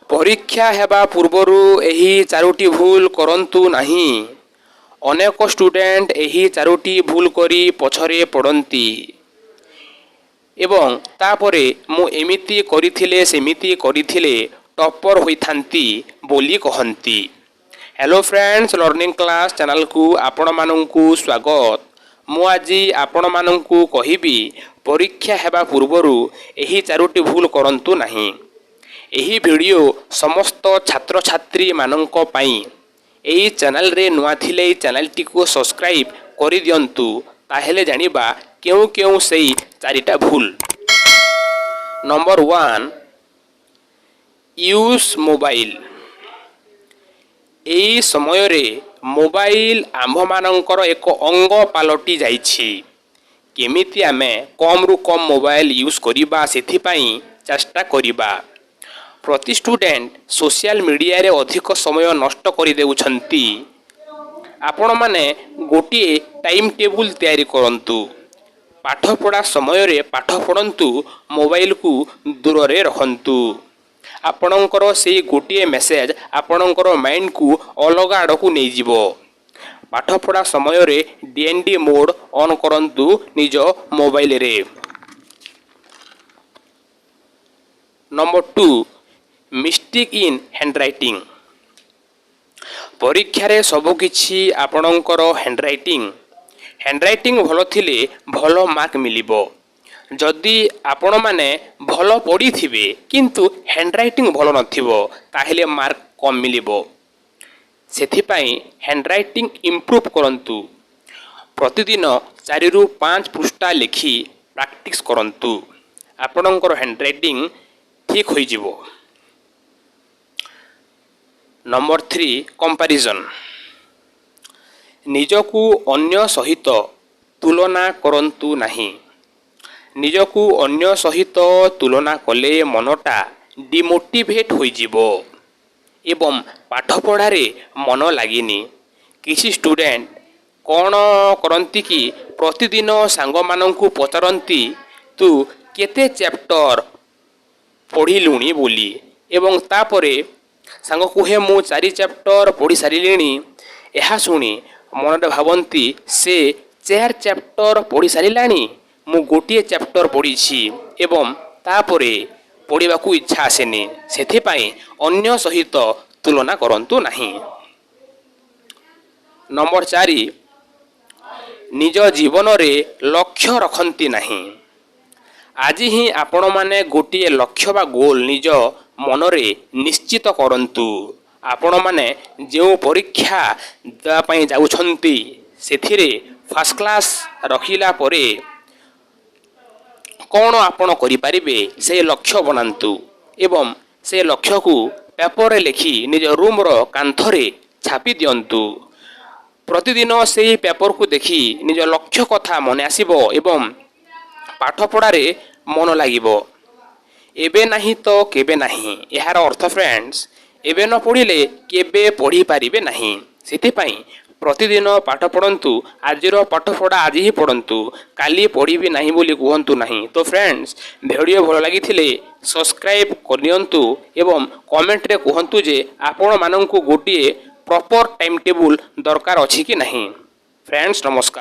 परीक्षा हेबा पूर्वरु एही चारोटी भूल करंतु नहीं। अनेक स्टूडेंट एही चारोटी भूल करी पछरे पड़ती एवं तापरे मु एमिति करिथिले सेमिति करिथिले टॉपर होइथांती बोली कहंती। Hello friends, learning class channel को आपण मानंकु स्वागत। मु आजी आपण मानंकु कहिबी परीक्षा हेबा पूर्वरु एही चारोटी भूल करंतु नहीं। एही वीडियो समस्त छात्र छात्री मानंको पाई। एही चैनल रे नुआ थिले चैनल टी को सब्सक्राइब करि दियंतु, ताहेले जानिबा केउ केउ सेही चारिटा भूल। Number 1, use mobile. एही समय रे मोबाइल आम्भ मानंकर एक अंग पालटी जाइछि। केमिति आमे कम रु कम मोबाइल यूज करिबा सेथि पई चेष्टा करिबा। प्रति स्टूडेंट सोशल मीडिया रे अधिक समय नष्ट कर देउछंती। आपण माने गोटिए टाइम टेबुल तैयारी करंतु। पाठ पढ़ा समय रे पाठ पढ़ंतु, मोबाइल को दूर रे रखंतु। आपणकर से गोटिए मेसेज आपणकर माइंड को अलग आड़ को नहीं जीवो। पाठ पढ़ा समय रे डीएनडी मोड ऑन करंतु निज मोबाइल रे। Number 2, mistake in handwriting. परीक्षा रे सब किछि आपणकर हैंडराइटिंग भलो थिले भलो मार्क मिलिबो। जदि आपण माने भलो पढ़ी थिबे किंतु हैंडराइटिंग भलो नथिबो ताहेले मार्क कम मिलिबो। सेथि पई हैंडराइटिंग इंप्रूव करंतु। प्रतिदिन 4 रु 5 पृष्ठा लिखि प्रैक्टिस करंतु। आपणकर हैंडराइटिंग ठीक होई जिवो। Number 3, comparison. निजकु अन्य सहित तुलना करंतु नहीं। निजकु अन्य सहित तुलना कले मनटा डिमोटिवेट होई जिवो एवं पाठ पढ़ारे मन लागिनी। किसी स्टूडेंट कौन करंती कि प्रतिदिन सांग मानंकु पचारंती तू केते चैप्टर पढ़िलुणी बोली एवं तापरे सांग कुहे मु 4 चैप्टर पढ़ी सारिलिणी। यह शुणी मन भावती से 4 चैप्टर पढ़ी सारिलाणी, मु गोटे चैप्टर पढ़ी एवं तापरे पढ़ा को इच्छा आसेनी। सेथिपाई अन्य सहित तुलना करंतु नहीं। नंबर 4, निज जीवन रे लक्ष्य रखंती नहीं। आज ही आपण माने गोटे लक्ष्य बा गोल निज मनरे निश्चित करंतु। आपण माने जो परीक्षा देवा पई जाउछंती सेथिरे फर्स्ट क्लास रखिला परे कौन आपण करि परिबे से लक्ष्य बनांतु एवं से लक्ष्य को पेपर रे लिखि निज रूम रो कांथरे छापी दियंतु। प्रतिदिन से पेपर को देखि निज लक्ष्य कथा मन आसीबो एवं पाठ पढ़ारे मन लागिबो। एबे नहीं तो केबे नहीं, यार अर्थ फ्रेंड्स एबे न पढ़िले केबे पढ़ी पारिबे नहीं। सेथिपाई प्रतिदिन पाठ पढ़ंतु। आजिर पाठ पढ़ा आज ही पढ़ंतु, काली पढ़ी नहीं बोली कहंतु नहीं। तो फ्रेंड्स वीडियो भल लागिथिले सब्सक्राइब करियंतु एवं कमेंट रे कहंतु जे आपण मानंकु गोटिए प्रॉपर टाइम टेबुल दरकार अछि कि नहीं। फ्रेंड्स नमस्कार।